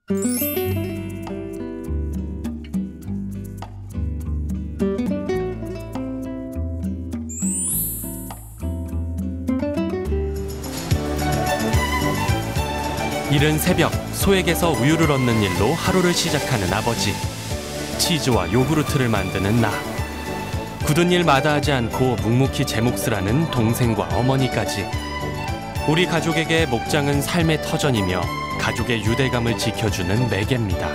이른 새벽 소에게서 우유를 얻는 일로 하루를 시작하는 아버지. 치즈와 요구르트를 만드는 나. 굳은 일 마다하지 않고 묵묵히 제 몫을 하는 동생과 어머니까지. 우리 가족에게 목장은 삶의 터전이며 가족의 유대감을 지켜주는 매개입니다.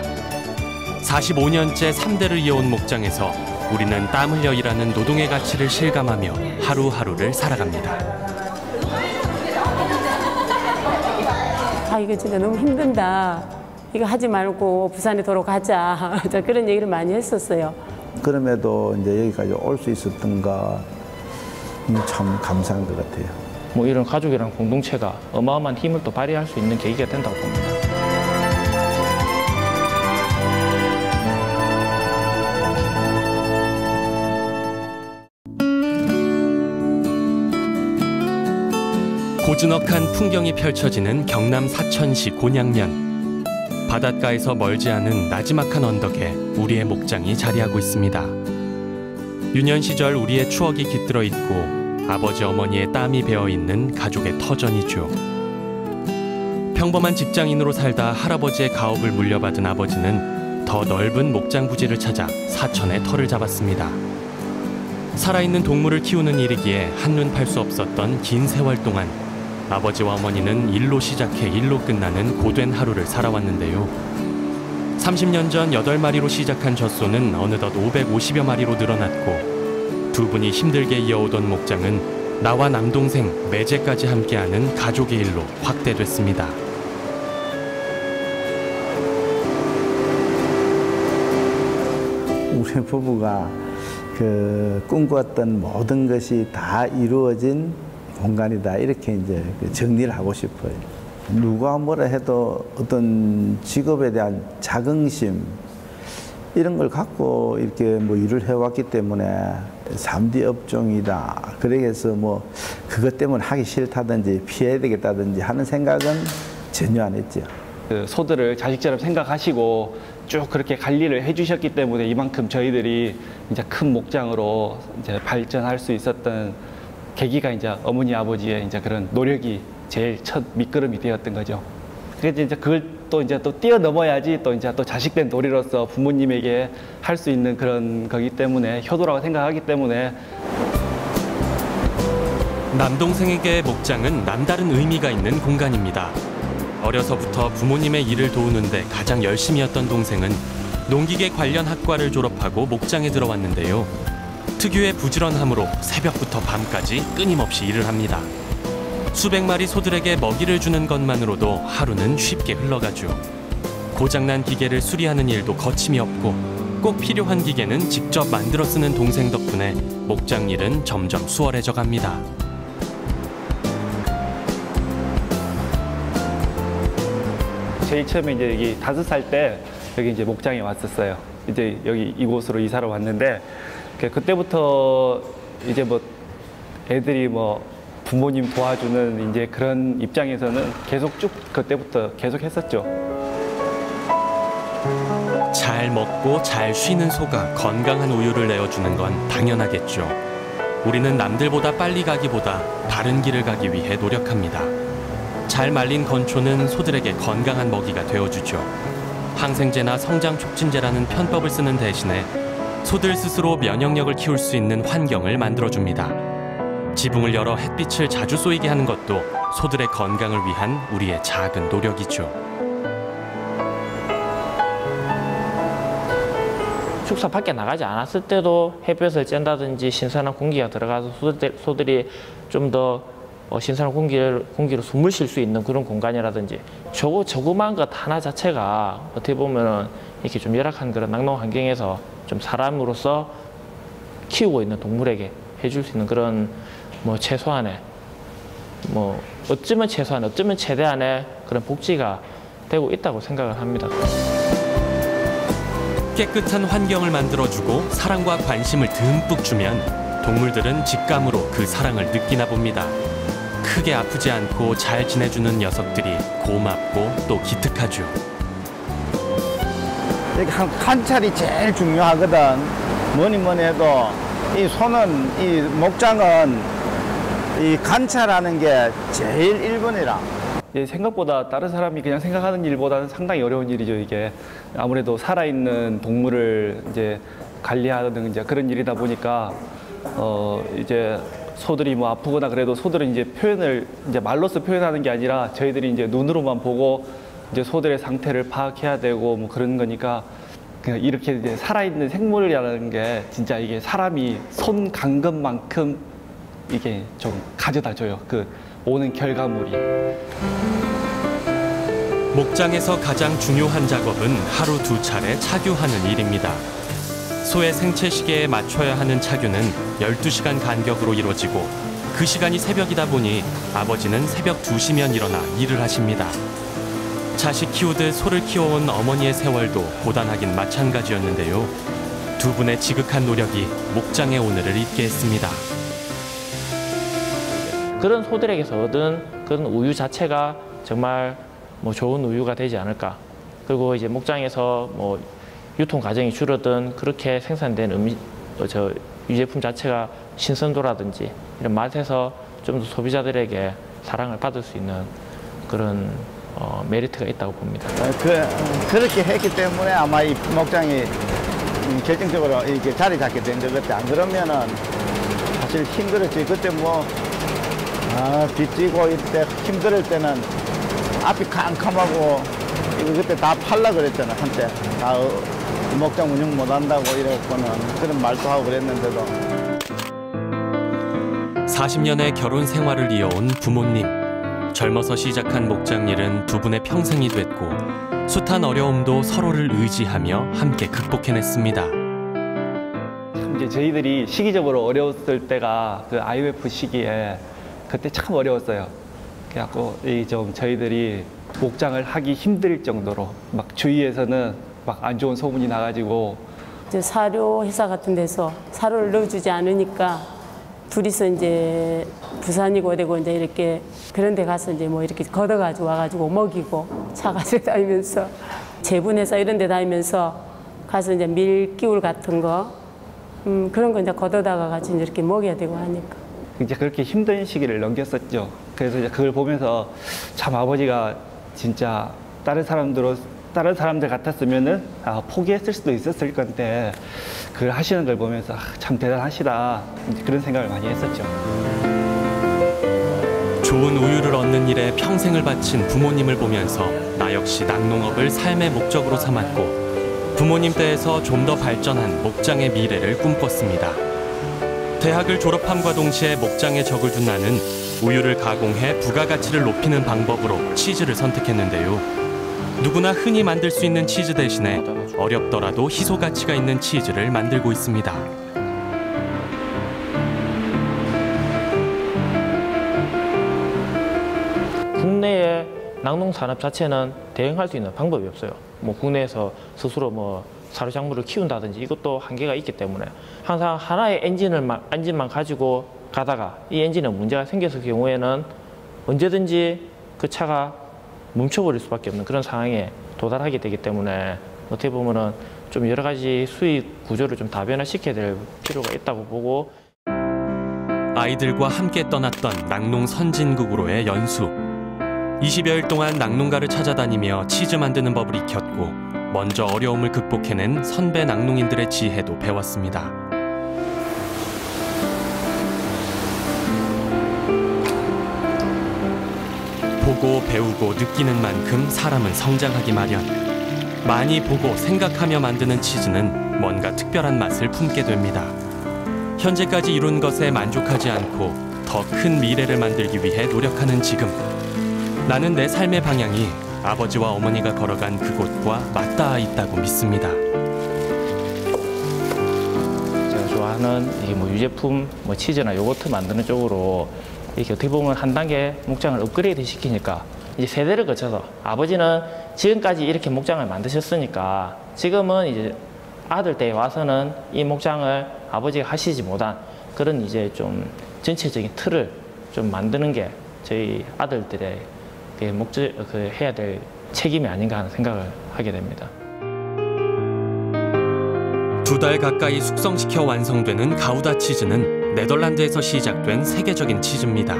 45년째 3대를 이어온 목장에서 우리는 땀 흘려 일하는 노동의 가치를 실감하며 하루하루를 살아갑니다. 아, 이거 진짜 너무 힘든다. 이거 하지 말고 부산에 돌아가자. 그런 얘기를 많이 했었어요. 그럼에도 이제 여기까지 올 수 있었던가 참 감사한 것 같아요. 뭐 이런 가족이라는 공동체가 어마어마한 힘을 또 발휘할 수 있는 계기가 된다고 봅니다. 고즈넉한 풍경이 펼쳐지는 경남 사천시 곤양면. 바닷가에서 멀지 않은 나지막한 언덕에 우리의 목장이 자리하고 있습니다. 유년 시절 우리의 추억이 깃들어 있고 아버지 어머니의 땀이 배어있는 가족의 터전이죠. 평범한 직장인으로 살다 할아버지의 가업을 물려받은 아버지는 더 넓은 목장 부지를 찾아 사천에 터를 잡았습니다. 살아있는 동물을 키우는 일이기에 한눈 팔 수 없었던 긴 세월 동안 아버지와 어머니는 일로 시작해 일로 끝나는 고된 하루를 살아왔는데요. 30년 전 8마리로 시작한 젖소는 어느덧 550여 마리로 늘어났고 두 분이 힘들게 이어오던 목장은 나와 남동생, 매제까지 함께하는 가족의 일로 확대됐습니다. 우리 부부가 꿈꾸었던 모든 것이 다 이루어진 공간이다, 이렇게 이제 정리를 하고 싶어요. 누가 뭐라 해도 어떤 직업에 대한 자긍심 이런 걸 갖고 이렇게 뭐 일을 해왔기 때문에 3D 업종이다, 그래서 뭐 그것 때문에 하기 싫다든지 피해야 되겠다든지 하는 생각은 전혀 안 했죠. 그 소들을 자식처럼 생각하시고 쭉 그렇게 관리를 해주셨기 때문에 이만큼 저희들이 이제 큰 목장으로 이제 발전할 수 있었던 계기가 이제 어머니 아버지의 이제 그런 노력이 제일 첫 밑거름이 되었던 거죠. 그래서 이제 그걸 또 뛰어넘어야지 또 이제 또 자식된 도리로서 부모님에게 할 수 있는 그런 거기 때문에 효도라고 생각하기 때문에. 남동생에게 목장은 남다른 의미가 있는 공간입니다. 어려서부터 부모님의 일을 도우는데 가장 열심히 했던 동생은 농기계 관련 학과를 졸업하고 목장에 들어왔는데요. 특유의 부지런함으로 새벽부터 밤까지 끊임없이 일을 합니다. 수백 마리 소들에게 먹이를 주는 것만으로도 하루는 쉽게 흘러가죠. 고장난 기계를 수리하는 일도 거침이 없고 꼭 필요한 기계는 직접 만들어 쓰는 동생 덕분에 목장 일은 점점 수월해져 갑니다. 제일 처음에 이제 여기 5살 때 여기 이제 목장에 왔었어요. 이제 여기 이곳으로 이사를 왔는데 그때부터 이제 뭐 애들이 뭐 부모님 도와주는 이제 그런 입장에서는 계속 쭉 그때부터 계속 했었죠. 잘 먹고 잘 쉬는 소가 건강한 우유를 내어주는 건 당연하겠죠. 우리는 남들보다 빨리 가기보다 다른 길을 가기 위해 노력합니다. 잘 말린 건초는 소들에게 건강한 먹이가 되어주죠. 항생제나 성장 촉진제라는 편법을 쓰는 대신에 소들 스스로 면역력을 키울 수 있는 환경을 만들어줍니다. 지붕을 열어 햇빛을 자주 쏘이게 하는 것도 소들의 건강을 위한 우리의 작은 노력이죠. 축사 밖에 나가지 않았을 때도 햇볕을 쬐다든지 신선한 공기가 들어가서 소들이 좀 더 신선한 공기로 숨을 쉴 수 있는 그런 공간이라든지 조그만 것 하나 자체가 어떻게 보면은 이렇게 좀 열악한 그런 낙농 환경에서 좀 사람으로서 키우고 있는 동물에게 해줄 수 있는 그런 뭐 최소한의 뭐 어쩌면 최대한의 그런 복지가 되고 있다고 생각을 합니다. 깨끗한 환경을 만들어주고 사랑과 관심을 듬뿍 주면 동물들은 직감으로 그 사랑을 느끼나 봅니다. 크게 아프지 않고 잘 지내주는 녀석들이 고맙고 또 기특하죠. 이렇게 관찰이 제일 중요하거든. 뭐니 해도 이 손은, 이 목장은 이 관찰하는 게 제일 1번이라. 생각보다 다른 사람이 그냥 생각하는 일보다는 상당히 어려운 일이죠, 이게. 아무래도 살아있는 동물을 이제 관리하는 이제 그런 일이다 보니까, 이제 소들이 뭐 아프거나 그래도 소들은 이제 표현을 이제 말로써 표현하는 게 아니라 저희들이 이제 눈으로만 보고 이제 소들의 상태를 파악해야 되고 뭐 그런 거니까 그냥 이렇게 이제 살아있는 생물이라는 게 진짜 이게 사람이 손 간 것만큼 이게 좀 가져다 줘요. 그 오는 결과물이. 목장에서 가장 중요한 작업은 하루 2차례 차규하는 일입니다. 소의 생체 시계에 맞춰야 하는 차규는 12시간 간격으로 이루어지고 그 시간이 새벽이다 보니 아버지는 새벽 2시면 일어나 일을 하십니다. 자식 키우듯 소를 키워온 어머니의 세월도 고단하긴 마찬가지였는데요. 두 분의 지극한 노력이 목장의 오늘을 잇게 했습니다. 그런 소들에게서 얻은 그런 우유 자체가 정말 뭐 좋은 우유가 되지 않을까. 그리고 이제 목장에서 뭐 유통 과정이 줄어든 그렇게 생산된 유제품 자체가 신선도라든지 이런 맛에서 좀 더 소비자들에게 사랑을 받을 수 있는 그런 메리트가 있다고 봅니다. 그렇게 했기 때문에 아마 이 목장이 결정적으로 이렇게 자리 잡게 된 것 같아. 안 그러면은 사실 힘들었지. 그때 뭐 빚지고 이때 힘들 때는 앞이 캄캄하고 이거 그때 다 팔라 그랬잖아. 한때 다 목장 운영 못 한다고 이랬고는 그런 말도 하고 그랬는데도 40년의 결혼 생활을 이어온 부모님. 젊어서 시작한 목장 일은 두 분의 평생이 됐고 숱한 어려움도 서로를 의지하며 함께 극복해냈습니다. 이제 저희들이 시기적으로 어려웠을 때가 그 IMF 시기에 그때 참 어려웠어요. 그래갖고 좀 저희들이 목장을 하기 힘들 정도로 막 주위에서는 막 안 좋은 소문이 나가지고 이제 사료 회사 같은 데서 사료를 넣어주지 않으니까 둘이서 이제 부산이고 어디고 이제 이렇게 그런 데 가서 이제 뭐 이렇게 걷어가지고 와가지고 먹이고 차 가지고 다니면서 제분회사 이런 데 다니면서 가서 이제 밀기울 같은 거 그런 거 이제 걷어다가 같이 이제 이렇게 먹여야 되고 하니까. 이제 그렇게 힘든 시기를 넘겼었죠. 그래서 이제 그걸 보면서 참 아버지가 진짜 다른 사람들 같았으면은 포기했을 수도 있었을 건데 그걸 하시는 걸 보면서 참 대단하시다 그런 생각을 많이 했었죠. 좋은 우유를 얻는 일에 평생을 바친 부모님을 보면서 나 역시 낙농업을 삶의 목적으로 삼았고 부모님 댁에서 좀 더 발전한 목장의 미래를 꿈꿨습니다. 대학을 졸업함과 동시에 목장에 적을 둔 나는 우유를 가공해 부가가치를 높이는 방법으로 치즈를 선택했는데요. 누구나 흔히 만들 수 있는 치즈 대신에 어렵더라도 희소 가치가 있는 치즈를 만들고 있습니다. 국내의 낙농 산업 자체는 대응할 수 있는 방법이 없어요. 뭐 국내에서 스스로 뭐 사료작물을 키운다든지 이것도 한계가 있기 때문에 항상 하나의 엔진만 가지고 가다가 이 엔진에 문제가 생겼을 경우에는 언제든지 그 차가 멈춰버릴 수밖에 없는 그런 상황에 도달하게 되기 때문에 어떻게 보면은 좀 여러 가지 수익 구조를 좀 다변화시켜야 될 필요가 있다고 보고 아이들과 함께 떠났던 낙농 선진국으로의 연수. 20여일 동안 낙농가를 찾아다니며 치즈 만드는 법을 익혔고 먼저 어려움을 극복해낸 선배 낙농인들의 지혜도 배웠습니다. 보고 배우고 느끼는 만큼 사람은 성장하기 마련. 많이 보고 생각하며 만드는 치즈는 뭔가 특별한 맛을 품게 됩니다. 현재까지 이룬 것에 만족하지 않고 더 큰 미래를 만들기 위해 노력하는 지금. 나는 내 삶의 방향이 아버지와 어머니가 걸어간 그곳과 맞닿아 있다고 믿습니다. 제가 좋아하는 이게 뭐 유제품, 뭐 치즈나 요거트 만드는 쪽으로 이렇게 어떻게 보면 한 단계 목장을 업그레이드 시키니까 이제 세대를 거쳐서 아버지는 지금까지 이렇게 목장을 만드셨으니까 지금은 이제 아들 때에 와서는 이 목장을 아버지가 하시지 못한 그런 이제 좀 전체적인 틀을 좀 만드는 게 저희 아들들의 해야 될 책임이 아닌가 하는 생각을 하게 됩니다. 2달 가까이 숙성시켜 완성되는 가우다 치즈는 네덜란드에서 시작된 세계적인 치즈입니다.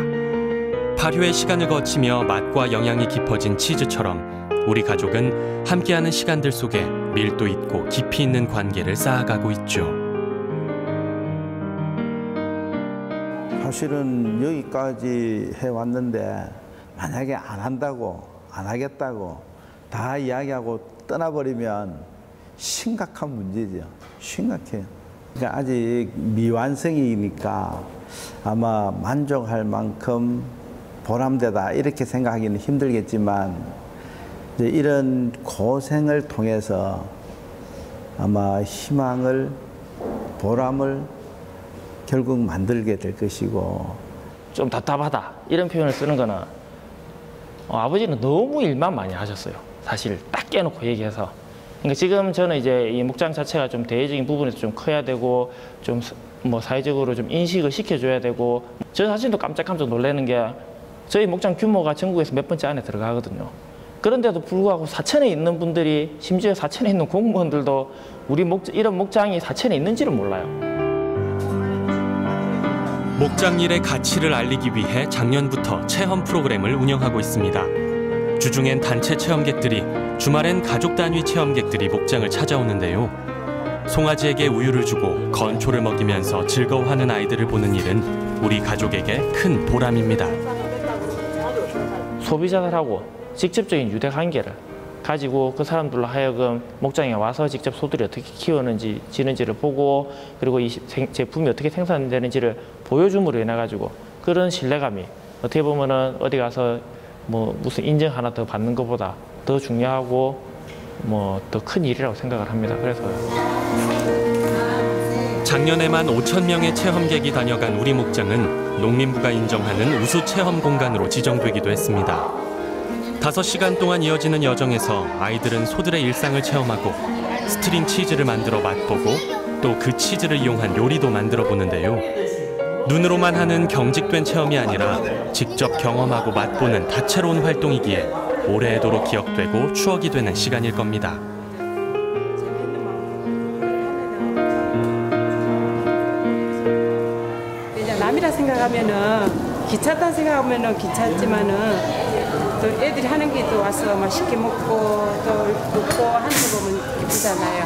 발효의 시간을 거치며 맛과 영양이 깊어진 치즈처럼 우리 가족은 함께하는 시간들 속에 밀도 있고 깊이 있는 관계를 쌓아가고 있죠. 사실은 여기까지 해왔는데 만약에 안 한다고, 안 하겠다고 다 이야기하고 떠나버리면 심각한 문제죠. 심각해요. 그러니까 아직 미완성이니까 아마 만족할 만큼 보람되다 이렇게 생각하기는 힘들겠지만 이제 이런 고생을 통해서 아마 희망을, 보람을 결국 만들게 될 것이고. 좀 답답하다 이런 표현을 쓰는 거는 아버지는 너무 일만 많이 하셨어요. 사실 딱 깨놓고 얘기해서. 그러니까 지금 저는 이제 이 목장 자체가 좀 대외적인 부분에서 좀 커야 되고 좀 뭐 사회적으로 좀 인식을 시켜줘야 되고, 저 자신도 깜짝깜짝 놀라는 게 저희 목장 규모가 전국에서 몇 번째 안에 들어가거든요. 그런데도 불구하고 사천에 있는 분들이, 심지어 사천에 있는 공무원들도 이런 목장이 사천에 있는지를 몰라요. 목장 일의 가치를 알리기 위해 작년부터 체험 프로그램을 운영하고 있습니다. 주중엔 단체 체험객들이, 주말엔 가족 단위 체험객들이 목장을 찾아오는데요. 송아지에게 우유를 주고 건초를 먹이면서 즐거워하는 아이들을 보는 일은 우리 가족에게 큰 보람입니다. 소비자들하고 직접적인 유대 관계를 가지고 그 사람들로 하여금 목장에 와서 직접 소들이 어떻게 키우는지, 지는지를 보고, 그리고 이 제품이 어떻게 생산되는지를 보여줌으로 인해 가지고 그런 신뢰감이 어떻게 보면은 어디 가서 뭐 무슨 인증 하나 더 받는 것보다 더 중요하고 뭐 더 큰 일이라고 생각을 합니다. 그래서 작년에만 5,000명의 체험객이 다녀간 우리 목장은 농림부가 인정하는 우수 체험 공간으로 지정되기도 했습니다. 5시간 동안 이어지는 여정에서 아이들은 소들의 일상을 체험하고 스트링 치즈를 만들어 맛보고 또 그 치즈를 이용한 요리도 만들어 보는데요. 눈으로만 하는 경직된 체험이 아니라 직접 경험하고 맛보는 다채로운 활동이기에 오래도록 기억되고 추억이 되는 시간일 겁니다. 이제 남이라 생각하면은 귀찮다 생각하면은 귀찮지만은 또 애들이 하는 게 또 와서 맛있게 먹고 또 웃고 하는 거 보면 기쁘잖아요.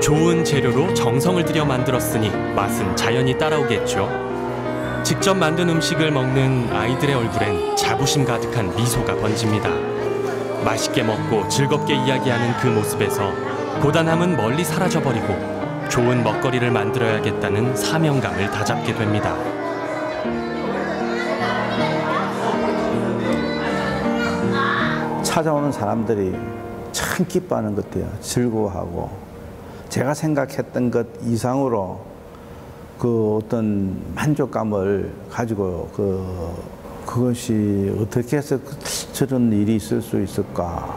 좋은 재료로 정성을 들여 만들었으니 맛은 자연히 따라오겠죠. 직접 만든 음식을 먹는 아이들의 얼굴엔 자부심 가득한 미소가 번집니다. 맛있게 먹고 즐겁게 이야기하는 그 모습에서 고단함은 멀리 사라져버리고 좋은 먹거리를 만들어야겠다는 사명감을 다잡게 됩니다. 찾아오는 사람들이 참 기뻐하는 것 같아요. 즐거워하고 제가 생각했던 것 이상으로 그 어떤 만족감을 가지고 그것이 어떻게 해서 저런 일이 있을 수 있을까.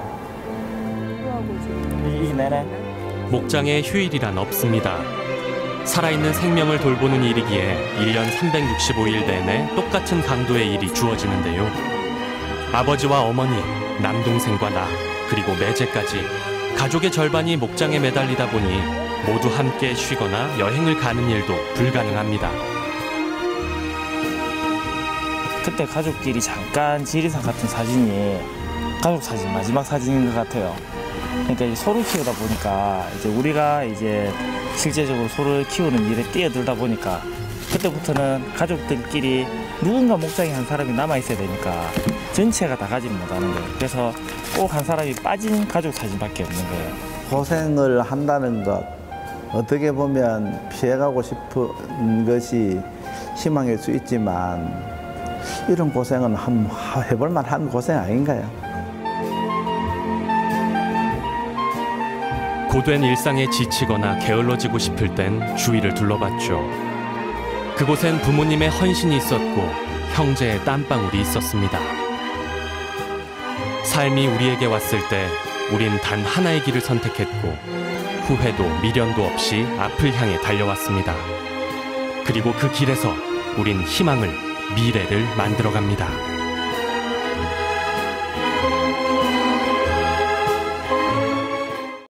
목장에 휴일이란 없습니다. 살아있는 생명을 돌보는 일이기에 1년 365일 내내 똑같은 강도의 일이 주어지는데요. 아버지와 어머니, 남동생과 나, 그리고 매제까지 가족의 절반이 목장에 매달리다 보니 모두 함께 쉬거나 여행을 가는 일도 불가능합니다. 그때 가족끼리 잠깐 지리산 같은 사진이 가족 사진, 마지막 사진인 것 같아요. 그러니까 이제 소를 키우다 보니까 이제 우리가 이제 실제적으로 소를 키우는 일에 뛰어들다 보니까 그때부터는 가족들끼리 누군가 목장에 한 사람이 남아 있어야 되니까 전체가 다 가지는 못하는 거예요. 그래서 꼭 한 사람이 빠진 가족 사진밖에 없는 거예요. 고생을 한다는 것, 어떻게 보면 피해가고 싶은 것이 희망일 수 있지만 이런 고생은 해볼 만한 고생 아닌가요? 고된 일상에 지치거나 게을러지고 싶을 땐 주위를 둘러봤죠. 그곳엔 부모님의 헌신이 있었고 형제의 땀방울이 있었습니다. 삶이 우리에게 왔을 때 우린 단 하나의 길을 선택했고 후회도 미련도 없이 앞을 향해 달려왔습니다. 그리고 그 길에서 우린 희망을, 미래를 만들어갑니다.